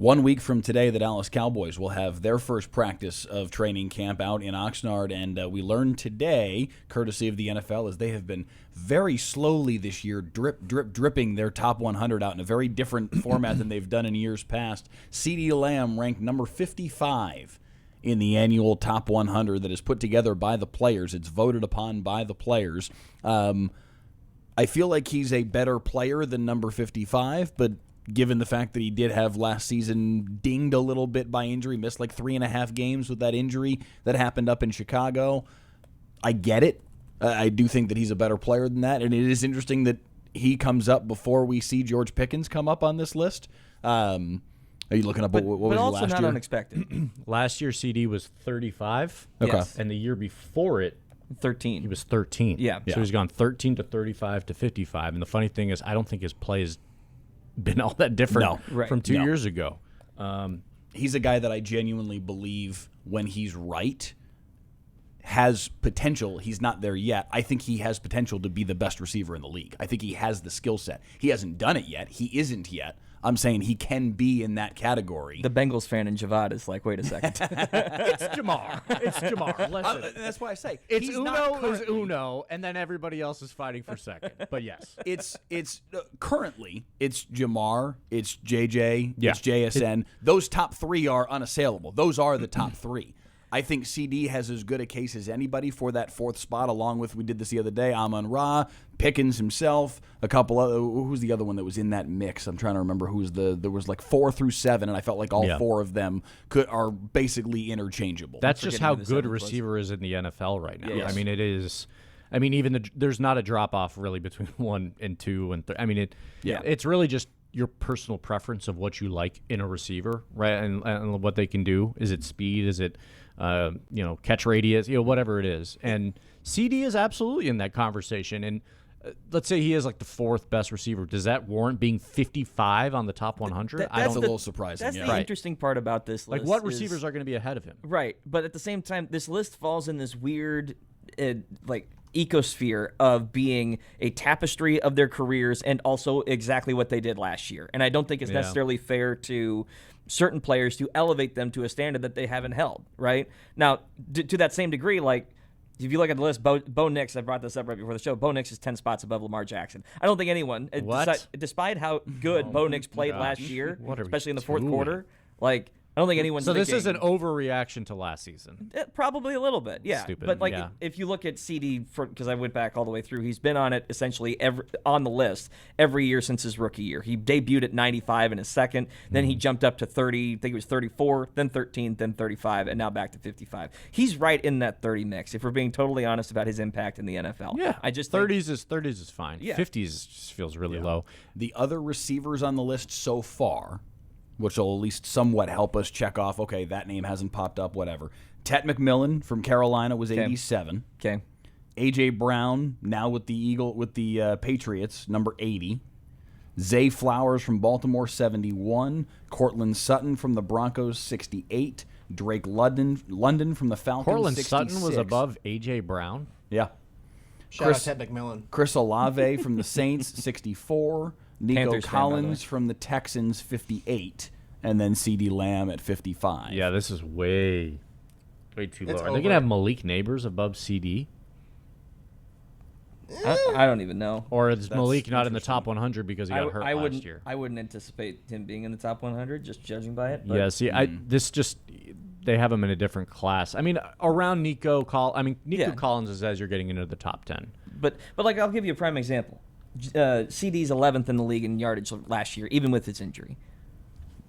1 week from today, the Dallas Cowboys will have their first practice of training camp out in Oxnard, and we learned today, courtesy of the NFL, as they have been very slowly this year dripping their top 100 out in a very different format than they've done in years past. CeeDee Lamb ranked number 55 in the annual top 100 that is put together by the players. It's voted upon by the players. I feel like he's a better player than number 55, but given the fact that he did have last season dinged a little bit by injury, missed like 3.5 games with that injury that happened up in Chicago, I get it. I do think that he's a better player than that, and it is interesting that he comes up before we see George Pickens come up on this list. Are you looking up what was but also last not year? Unexpected. Last year, CD was 35. Okay. Yes. And the year before it, 13. he was 13. Yeah. So he's gone 13 to 35 to 55. And the funny thing is, I don't think his play has been all that different from 2 years ago. He's a guy that I genuinely believe, when he's right, has potential. He's not there yet. I think he has potential to be the best receiver in the league. I think he has the skill set. He hasn't done it yet. He isn't yet. I'm saying he can be in that category. The Bengals fan in Javad is like, wait a second. It's Jamar. It's Jamar. Listen. That's why I say It's he's Uno not is Uno, and then everybody else is fighting for second. But yes. It's currently it's Jamar, it's JJ, Yeah. it's JSN. Those top three are unassailable. Those are the top three. I think CD has as good a case as anybody for that fourth spot, along with, we did this the other day, Amon-Ra, Pickens himself, a couple other, who's the other one that was in that mix? I'm trying to remember there was like 4 through 7, and I felt like all 4 of them are basically interchangeable. That's just how good a receiver is in the NFL right now. Yes. I mean, it is. I mean, even there's not a drop off really between 1 and 2 and 3. I mean, it's really just your personal preference of what you like in a receiver, right? And what they can do. Is it speed? Is it catch radius? Whatever it is. And CD is absolutely in that conversation. And let's say he is like the 4th best receiver. Does that warrant being 55 on the top 100? That's a little surprising. That's the interesting part about this list. Like, what receivers are going to be ahead of him? Right, but at the same time, this list falls in this weird, ecosphere of being a tapestry of their careers and also exactly what they did last year. And I don't think it's necessarily fair to certain players to elevate them to a standard that they haven't held, right? Now, to that same degree, like, if you look at the list, Bo Nix, I brought this up right before the show, Bo Nix is 10 spots above Lamar Jackson. I don't think anyone, despite how good Bo Nix played last year, especially in the fourth quarter, like, I don't think anyone's this is an overreaction to last season. Probably a little bit, yeah. Stupid, but if you look at CD, because I went back all the way through, he's been on it essentially on the list every year since his rookie year. He debuted at 95 in his second, then he jumped up to 30, I think it was 34, then 13, then 35, and now back to 55. He's right in that 30 mix, if we're being totally honest about his impact in the NFL. Yeah, I just 30s is fine. Yeah. 50s just feels really low. The other receivers on the list so far, which will at least somewhat help us check off, okay, that name hasn't popped up, whatever. Tet McMillan from Carolina was 87. Okay. A.J. Brown, now with the Patriots, number 80. Zay Flowers from Baltimore, 71. Cortland Sutton from the Broncos, 68. Drake London from the Falcons, Cortland 66. Sutton was above A.J. Brown? Yeah. Shout out Ted McMillan. Chris Olave from the Saints, 64. Nico Panthers fan, by the Collins way. from the Texans, 58. And then CeeDee Lamb at 55. Yeah, this is way too low. It's Are they over. going to have Malik Neighbors above CD? I don't even know. Or is Malik not in the top 100 because he got hurt last year? I wouldn't anticipate him being in the top 100, just judging by it. But Yeah, see, they have him in a different class. I mean, around Nico Collins is as you're getting into the top 10. But like, I'll give you a prime example. CD's 11th in the league in yardage last year, even with his injury.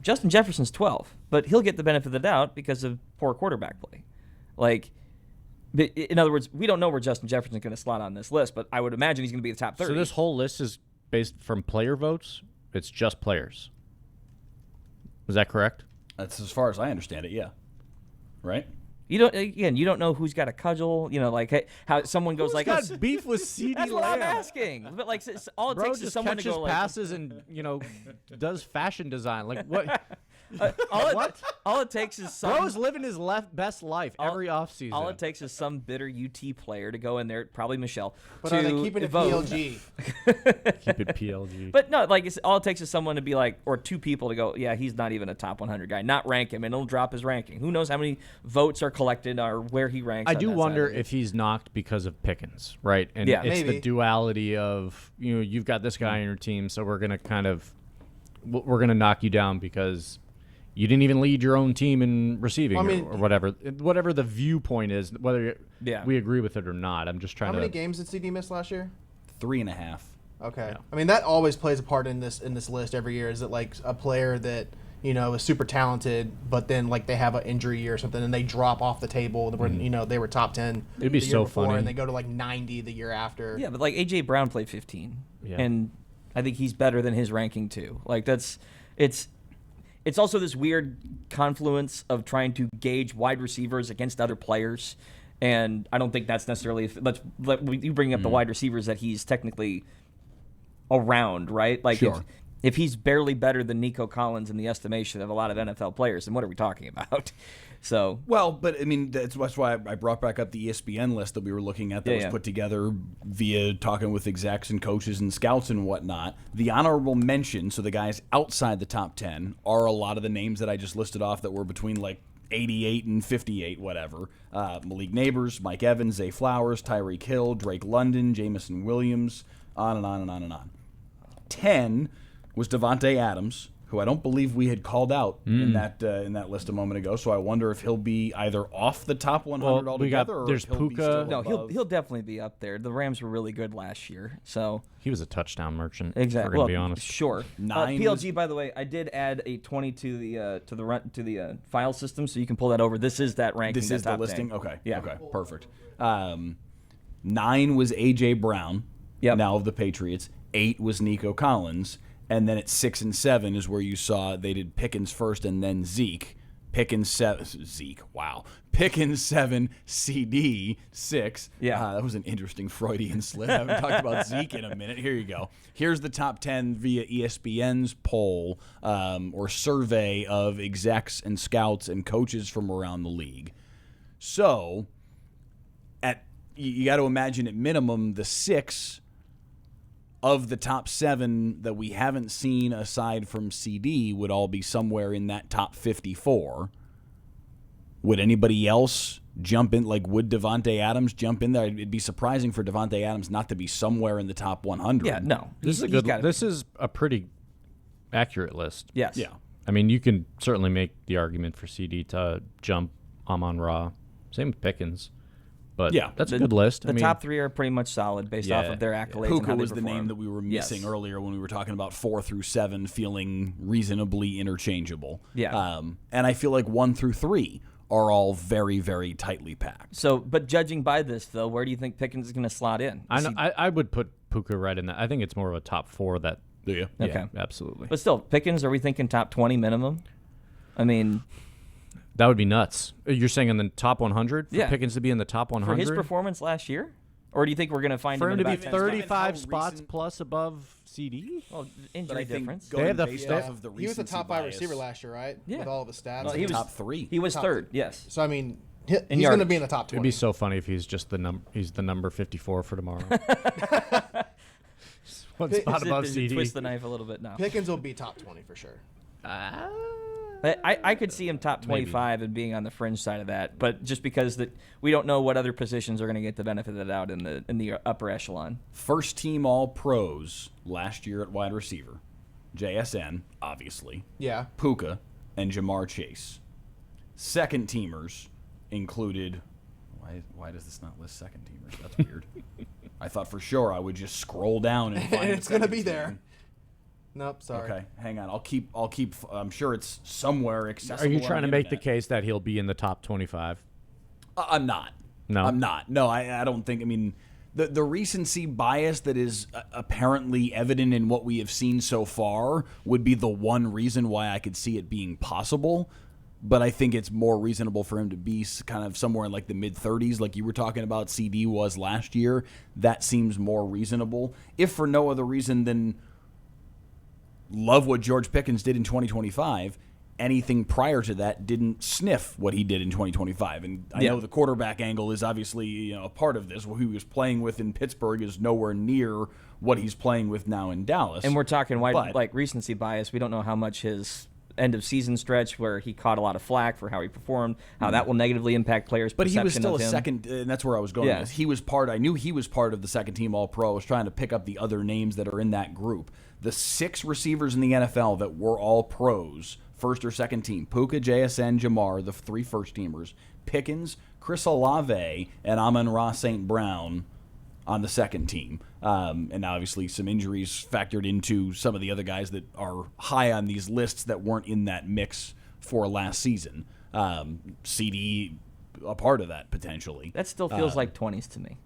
Justin Jefferson's 12th, but he'll get the benefit of the doubt because of poor quarterback play. Like, in other words, we don't know where Justin Jefferson's going to slot on this list, but I would imagine he's going to be the top 30. So this whole list is based from player votes? It's just players. Is that correct? That's as far as I understand it, yeah. Right? You don't know who's got a cudgel. Like how someone goes like, Who's got beef with CeeDee That's Lamb? what I'm asking. But like, all it Bro takes is just someone to catches go like, passes and does fashion design. Like what? All it takes is some. Bro's living his best life every offseason. All it takes is some bitter UT player to go in there, probably Michelle. But to are they keeping it vote. PLG? Keep it PLG. But no, like all it takes is someone to be like, or two people to go, yeah, he's not even a top 100 guy. Not rank him, and it'll drop his ranking. Who knows how many votes are collected or where he ranks. I on do that wonder side of it. if he's knocked because of Pickens, right? And Yeah. it's Maybe. the duality of, you've got this guy on your team, so we're going to knock you down because you didn't even lead your own team in receiving or whatever. Whatever the viewpoint is, whether we agree with it or not. I'm just trying How many games did CD miss last year? 3.5. Okay. I mean, that always plays a part in this list every year. Is it like a player that is super talented, but then like they have an injury year or something, and they drop off the table. When they were top 10. It'd be the year so before, funny. and they go to like 90 the year after. Yeah, but like AJ Brown played 15, and I think he's better than his ranking too. Like it's also this weird confluence of trying to gauge wide receivers against other players, and I don't think that's necessarily. You bring up the wide receivers that he's technically around, right? Like Sure. if he's barely better than Nico Collins in the estimation of a lot of NFL players, then what are we talking about? So Well, but I mean, that's why I brought back up the ESPN list that we were looking at that was put together via talking with execs and coaches and scouts and whatnot. The honorable mention, so the guys outside the top 10, are a lot of the names that I just listed off that were between like 88 and 58, whatever. Malik Neighbors, Mike Evans, Zay Flowers, Tyreek Hill, Drake London, Jamison Williams, on and on and on and on. 10 was Devontae Adams, who I don't believe we had called out in that list a moment ago. So I wonder if he'll be either off the top 100 altogether, or there's if he'll be Puka. still no, above. he'll definitely be up there. The Rams were really good last year, so He was a touchdown merchant. exactly. If we're going to be honest. Sure. 9 PLG, by the way, I did add a 20 to the file system, so you can pull that over. This is that ranking. This that is the top listing? 10. Okay. Yeah. Okay. Perfect. 9 was A.J. Brown, now of the Patriots. 8 was Nico Collins. And then at 6 and 7 is where you saw they did Pickens first and then Zeke. Pickens 7, Pickens 7, CD 6. Yeah. That was an interesting Freudian slip. I haven't talked about Zeke in a minute. Here you go. Here's the top 10 via ESPN's poll or survey of execs and scouts and coaches from around the league. So, you got to imagine at minimum the 6 of the top 7 that we haven't seen aside from CD would all be somewhere in that top 54. Would anybody else jump in? Like, would Devontae Adams jump in there? It'd be surprising for Devontae Adams not to be somewhere in the top 100. Yeah, no. This is a pretty accurate list. Yes. Yeah. I mean, you can certainly make the argument for CD to jump Amon-Ra. Same with Pickens. But that's a good list. The top 3 are pretty much solid based off of their accolades. and how Puka they was the perform. name that we were missing earlier when we were talking about 4 through 7 feeling reasonably interchangeable. Yeah. And I feel like 1 through 3 are all very, very tightly packed. So, but judging by this, though, where do you think Pickens is going to slot in? I would put Puka right in that. I think it's more of a top 4 that. Do you? Okay. Yeah, absolutely. But still, Pickens, are we thinking top 20 minimum? I mean, That would be nuts. You're saying in the top 100 for Yeah. Pickens to be in the top 100 for his performance last year? Or do you think we're going to find for him him in to the be back 10? 35 How spots recent- plus above CD? Well, But injury I think difference. going They have the- based yeah. off of the He was the recency top 5 bias, receiver last year, right? Yeah. With all of his stats. Well, he was top 3. He was Top- third. Yes. So I mean, he's going to yardage. be in the top 20. It'd be so funny if he's just he's the number 54 for tomorrow. One spot above Does it CD. twist the knife a little bit now. Pickens will be top 20 for sure. I could see him top 25 and being on the fringe side of that, but just because we don't know what other positions are going to get the benefit of the doubt in the upper echelon. First team All Pros last year at wide receiver. JSN, obviously. Yeah. Puka, and Jamar Chase. Second teamers included. Why does this not list second teamers? That's weird. I thought for sure I would just scroll down and find It's going to second be team. there. Nope, sorry. Okay, hang on. I'll keep. I'm sure it's somewhere accessible. Are you on trying to the make the internet. case that he'll be in the top 25? I'm not. No? I'm not. No, I don't think. I mean, the recency bias that is apparently evident in what we have seen so far would be the one reason why I could see it being possible. But I think it's more reasonable for him to be kind of somewhere in like the mid-30s, like you were talking about CD was last year. That seems more reasonable, if for no other reason than love what George Pickens did in 2025. anything prior to that didn't sniff what he did in 2025. And I know the quarterback angle is obviously a part of this. Who he was playing with in Pittsburgh is nowhere near what he's playing with now in Dallas. And we're talking like recency bias. We don't know how much his end of season stretch where he caught a lot of flack for how he performed, how that will negatively impact players' perception of him. But he was still a second, and that's where I was going. Yeah. He was part. I knew he was part of the second team All-Pro. I was trying to pick up the other names that are in that group. The 6 receivers in the NFL that were all pros, first or second team: Puka, JSN, Jamar, the 3 first-teamers; Pickens, Chris Olave, and Amon-Ra St. Brown on the second team. And obviously some injuries factored into some of the other guys that are high on these lists that weren't in that mix for last season. CeeDee, a part of that potentially. That still feels like 20s to me.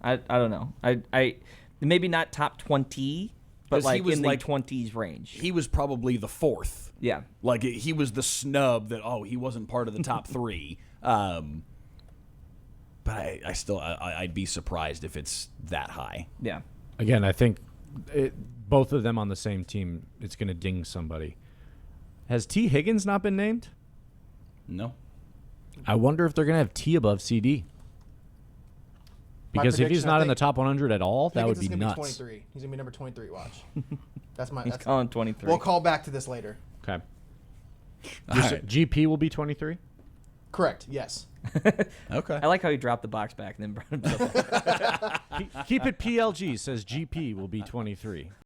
I don't know. I maybe not top 20, but like in the 20s range. He was probably the 4th. Yeah. Like he was the snub that, he wasn't part of the top 3. But I'd be surprised if it's that high. Yeah. Again, I think both of them on the same team, it's going to ding somebody. Has T. Higgins not been named? No. I wonder if they're going to have T above CD. Because if he's not in the top 100 at all, that would be nuts. 23. He's going to be number 23, watch. That's He's calling 23. We'll call back to this later. Okay. Right. GP will be 23? Correct, yes. Okay. I like how he dropped the box back and then brought himself up. Keep it PLG, says GP will be 23.